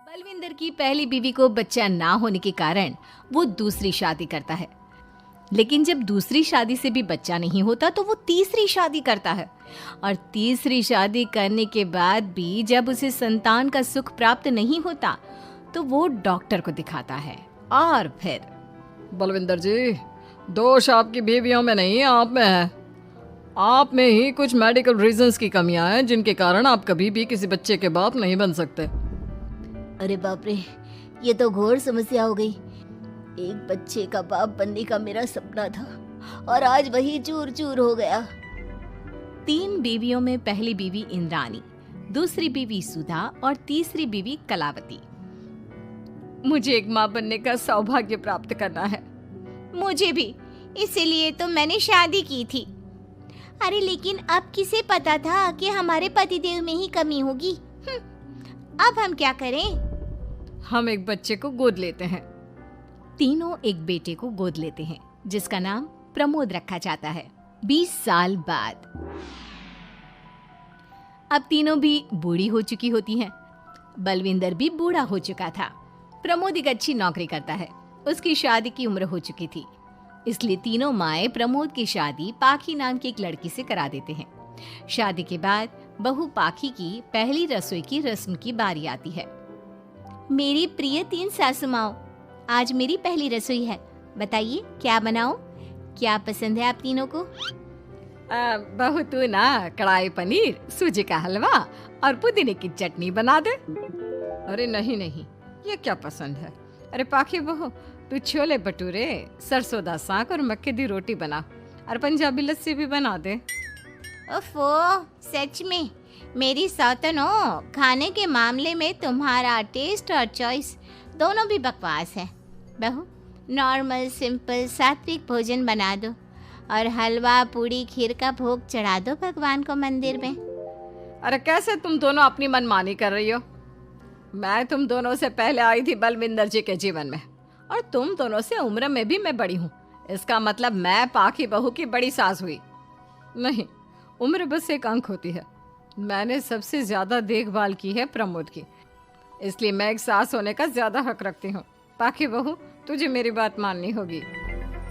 बलविंदर की पहली बीवी को बच्चा ना होने के कारण वो दूसरी शादी करता है। लेकिन जब दूसरी शादी से भी बच्चा नहीं होता तो वो तीसरी शादी करता है। और तीसरी शादी करने के बाद भी जब उसे संतान का सुख प्राप्त नहीं होता तो वो डॉक्टर को दिखाता है। और फिर बलविंदर जी, दोष आपकी बीवियों में नहीं, आप में है। आप में ही कुछ मेडिकल रीजंस की कमियां हैं जिनके कारण आप कभी भी किसी बच्चे के बाप नहीं बन सकते। अरे बाप रे, ये तो घोर समस्या हो गई। एक बच्चे का बाप बनने का मेरा सपना था और आज वही चूर चूर हो गया। 3 बीवियों में पहली बीवी इंद्राणी, दूसरी बीवी सुधा और तीसरी बीवी कलावती। मुझे एक माँ बनने का सौभाग्य प्राप्त करना है। मुझे भी, इसीलिए तो मैंने शादी की थी। अरे लेकिन अब किसे पता था कि हमारे पतिदेव में ही कमी होगी। अब हम क्या करें? हम एक बच्चे को गोद लेते हैं। तीनों एक बेटे को गोद लेते हैं जिसका नाम प्रमोद रखा जाता है। 20 साल बाद अब तीनों भी बूढ़ी हो चुकी होती हैं। बलविंदर भी बूढ़ा हो चुका था। प्रमोद एक अच्छी नौकरी करता है। उसकी शादी की उम्र हो चुकी थी, इसलिए तीनों माएं प्रमोद की शादी पाखी नाम की एक लड़की से करा देते हैं। शादी के बाद बहू पाखी की पहली रसोई की रस्म की बारी आती है। मेरी प्रिय 3 सासू माओ, आज मेरी पहली रसोई है। बताइए क्या बनाऊं? क्या पसंद है आप तीनों को? बहू तू ना कढ़ाई पनीर, सूजी का हलवा और पुदीने की चटनी बना दे। अरे नहीं नहीं, ये क्या पसंद है। अरे पाखी बहू, तू छोले भटूरे, सरसों दा साग और मक्के दी रोटी बना और पंजाबी लस्सी भी बना दे। ओफो, सच में मेरी सौतनो, खाने के मामले में तुम्हारा टेस्ट और चॉइस दोनों भी बकवास है। बहू, नॉर्मल सिंपल सात्विक भोजन बना दो और हलवा पूड़ी खीर का भोग चढ़ा दो भगवान को मंदिर में। अरे कैसे तुम दोनों अपनी मनमानी कर रही हो? मैं तुम दोनों से पहले आई थी बलविंदर जी के जीवन में और तुम दोनों से उम्र में भी मैं बड़ी हूँ। इसका मतलब मैं पाखी बहू की बड़ी सास हुई? नहीं, उम्र बस एक अंक होती है। मैंने सबसे ज्यादा देखभाल की है प्रमोद की, इसलिए मैं एक सास होने का ज्यादा हक रखती हूँ। पाखी बहू, तुझे मेरी बात माननी होगी।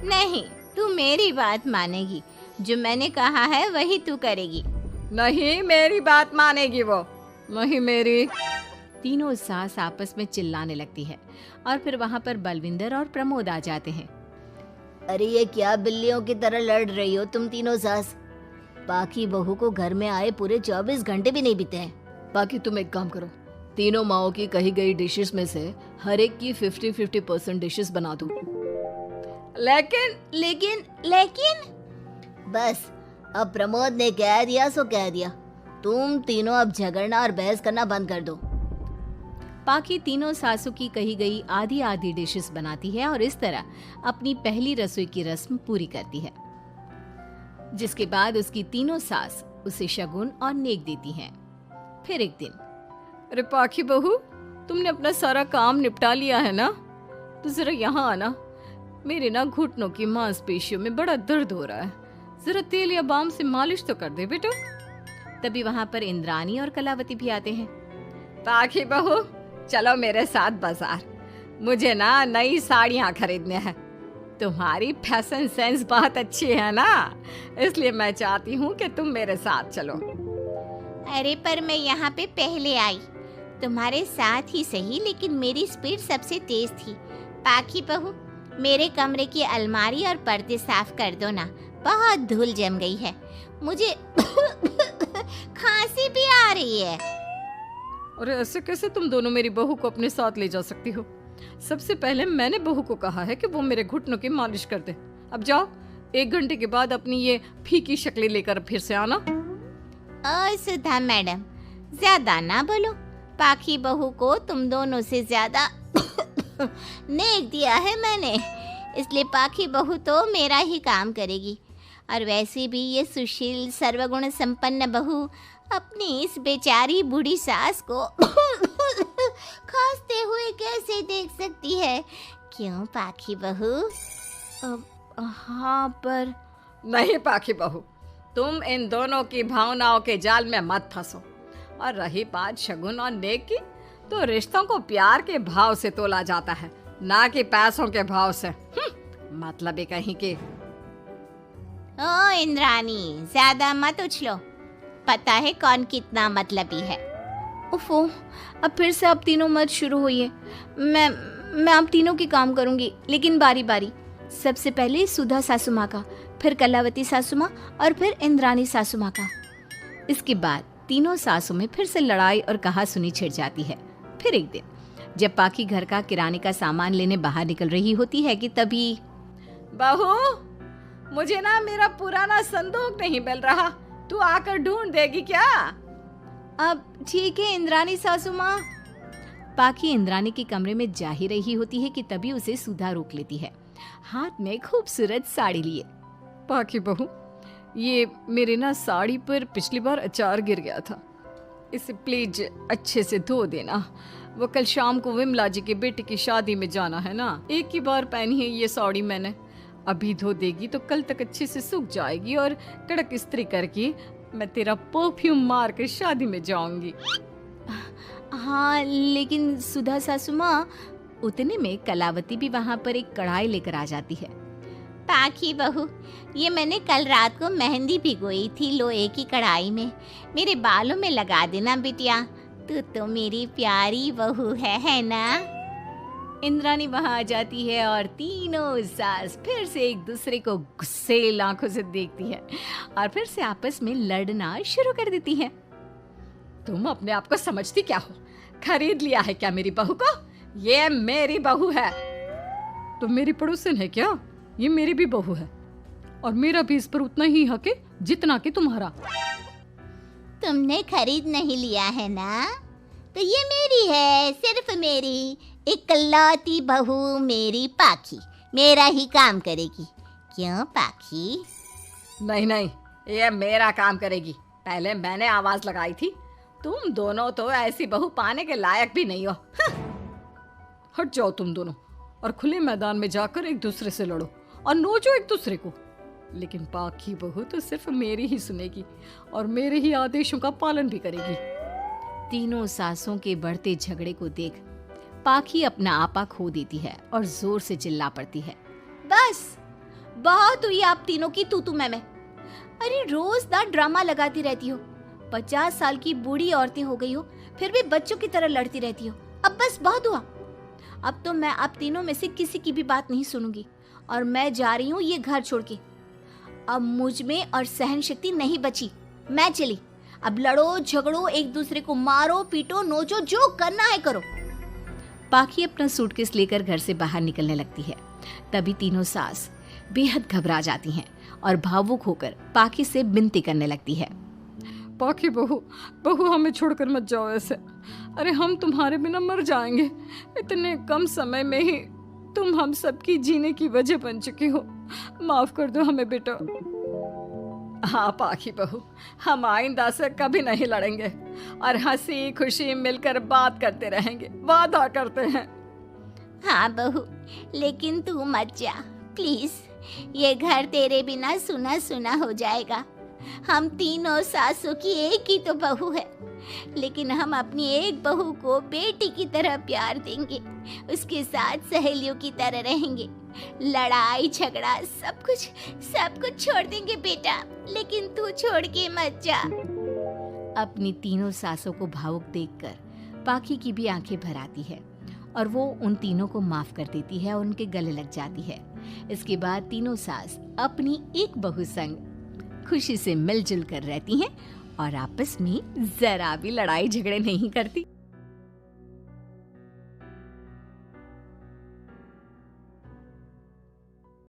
नहीं, तू मेरी बात मानेगी। जो मैंने कहा है वही तू करेगी। नहीं, मेरी बात मानेगी वो। नहीं मेरी। तीनों सास आपस में चिल्लाने लगती है और फिर वहाँ पर बलविंदर और प्रमोद आ जाते हैं। अरे ये क्या बिल्लियों की तरह लड़ रही हो तुम तीनों सास? पाखी बहू को घर में आए पूरे 24 घंटे भी नहीं बीते हैं। बाकी तुम एक काम करो, तीनों माओं की कही गई डिशेस में से हर एक की 50-50% डिशेस बना दो। लेकिन बस, अब प्रमोद ने कह दिया सो कह दिया। तुम तीनों अब झगड़ना और बहस करना बंद कर दो। पाखी तीनों सासू की कही गई आधी आधी डिशेस बनाती है और इस तरह अपनी पहली रसोई की रस्म पूरी करती है, जिसके बाद उसकी तीनों सास उसे शगुन और नेक देती हैं। फिर एक दिन, अरे पाखी बहू, तुमने अपना सारा काम निपटा लिया है ना? तो जरा यहाँ आना। मेरे ना घुटनों की मांसपेशियों में बड़ा दर्द हो रहा है। जरा तेल या बाम से मालिश तो कर दे बेटा। तभी वहाँ पर इंद्राणी और कलावती भी आते हैं। पाखी बहू, चलो मेरे साथ बाजार। मुझे ना नई साड़ियाँ खरीदने हैं। तुम्हारी फैशन सेंस बहुत अच्छी है ना, इसलिए मैं चाहती हूँ कि तुम मेरे साथ चलो। अरे पर मैं यहाँ पे पहले आई, तुम्हारे साथ ही सही, लेकिन मेरी स्पीड सबसे तेज थी। पाखी बहू, मेरे कमरे की अलमारी और पर्दे साफ कर दो ना, बहुत धूल जम गई है। मुझे खांसी भी आ रही है। अरे ऐसे कैसे तुम दोनों मेरी बहू को अपने साथ ले जा सकती हो? सबसे पहले मैंने बहू को कहा है कि वो मेरे घुटनों की मालिश कर दे। अब जाओ, 1 घंटे के बाद अपनी ये फीकी शक्लें लेकर फिर से आना। सुधा मैडम, ज्यादा ना बोलो। पाखी बहू को तुम दोनों से ज्यादा नेक दिया है मैंने, इसलिए पाखी बहू तो मेरा ही काम करेगी। और वैसे भी ये सुशील सर्वगुण संपन्न बहू अपनी इस बेचारी बूढ़ी सास को खांसते हुए कैसे देख सकती है? क्यों पाखी बहू? हाँ, पर नहीं पाखी बहू, तुम इन दोनों की भावनाओं के जाल में मत फंसो। और रही बात शगुन और नेक की, तो रिश्तों को प्यार के भाव से तोला जाता है, ना कि पैसों के भाव से। मतलब ही कहीं के। ओ इंद्रानी, ज्यादा मत उछलो, पता है कौन कितना मतलबी है। उफो, अब फिर से आप तीनों मत शुरू होइए। मैं आप तीनों की काम करूंगी, लेकिन बारी बारी। सबसे पहले सुधा सासू माँ का, फिर कलावती सासू माँ और फिर इंद्रानी सासू माँ का। इसके बाद तीनों सासू में फिर से लड़ाई और कहासुनी छिड़ जाती है। फिर एक दिन जब पाखी घर का किराने का सामान लेने बाहर निकल रही होती है कि तभी, बहू, मुझे ना मेरा पुराना संदूक नहीं मिल रहा, तू आकर ढूंढ देगी क्या? अब ठीक है इंद्रानी सासू माँ। पाखी इंद्रानी के कमरे में जा ही रही होती है कि तभी उसे सुधा रोक लेती है, हाथ में खूबसूरत साड़ी लिए। पाखी बहू, ये मेरे ना साड़ी पर पिछली बार अचार गिर गया था, इसे प्लीज अच्छे से धो देना। वो कल शाम को विमला जी के बेटे की शादी में जाना है ना, एक ही बार पहनी है ये साड़ी मैंने। अभी धो देगी तो कल तक अच्छे से सूख जाएगी और कड़क इस्त्री करके मैं तेरा परफ्यूम मार कर शादी में जाऊंगी। हाँ, लेकिन सुधा सासू माँ, उतने में कलावती भी वहाँ पर एक कढ़ाई लेकर आ जाती है। पाखी बहू, ये मैंने कल रात को मेहंदी भिगोई थी लोहे की कढ़ाई में, मेरे बालों में लगा देना बिटिया, तू तो मेरी प्यारी बहू है ना? इंद्रानी वहाँ आ जाती है और तीनों सास फिर से एक दूसरे को गुस्सेल आंखों से देखती है और फिर से आपस में लड़ना शुरू कर देती है। तुम अपने आप को समझती क्या हो? खरीद लिया है क्या मेरी बहू को? ये मेरी बहू है। तुम मेरी पड़ोसन है क्या? ये मेरी भी बहू है और मेरा भी इस पर उतना ही हक है जितना कि तुम्हारा। तुमने खरीद नहीं लिया है ना, तो ये मेरी है, सिर्फ मेरी, इकलौती बहू मेरी पाखी, मेरा ही काम करेगी। क्यों पाखी? नहीं नहीं, ये मेरा काम करेगी। पहले मैंने आवाज लगाई थी। तुम दोनों तो ऐसी बहू पाने के लायक भी नहीं हो। हट जाओ तुम दोनों और खुले मैदान में जाकर एक दूसरे से लड़ो और नोचो एक दूसरे को। लेकिन पाखी बहू तो सिर्फ मेरी ही सुनेगी और मेरे ही आदेशों का पालन भी करेगी। तीनों सासों के बढ़ते झगड़े को देख पाखी अपना आपा खो देती है और जोर से चिल्ला पड़ती है, बस बहुत हुई आप तीनों की तू मैं। अरे रोज ना ड्रामा लगाती रहती हो, 50 साल की बूढ़ी औरतें हो गई हो, फिर भी बच्चों की तरह लड़ती रहती हो। अब बस बहुत हुआ। अब तो मैं आप तीनों में से किसी की भी बात नहीं सुनूंगी और मैं जा रही हूँ ये घर छोड़ के। अब मुझ में और सहन शक्ति नहीं बची, मैं चली। अब लड़ो झगड़ो, एक दूसरे को मारो पीटो नोचो, जो करना है करो। पाखी अपना सूटकेस लेकर घर से बाहर निकलने लगती है। तभी तीनों सास बेहद घबरा जाती हैं और भावुक होकर पाखी से विनती करने लगती है, पाखी बहू, बहू हमें छोड़कर मत जाओ ऐसे। अरे हम तुम्हारे बिना मर जाएंगे। इतने कम समय में ही तुम हम सबकी जीने की वजह बन चुकी हो। माफ कर दो हमें बेटा। हाँ पाखी बहू, हम आइंदा से कभी नहीं लड़ेंगे और हंसी खुशी मिलकर बात करते रहेंगे, वादा करते हैं। हाँ बहू, लेकिन तू मत जा प्लीज, ये घर तेरे बिना सुना सुना हो जाएगा। हम तीनों सासों की एक ही तो बहू है, लेकिन हम अपनी एक बहू को बेटी की तरह प्यार देंगे, उसके साथ सहेलियों की तरह रहेंगे। लड़ाई झगड़ा सब कुछ छोड़ देंगे बेटा, लेकिन तू छोड़ के मत जा। अपनी तीनों सासों को भावुक देखकर पाखी की भी आंखें भर आती है और वो उन तीनों को माफ कर देती है और उनके गले लग जाती है। इसके बाद तीनों सास अपनी एक बहू संग खुशी से मिलजुल कर रहती हैं और आपस में जरा भी लड़ाई झगड़े नहीं करती।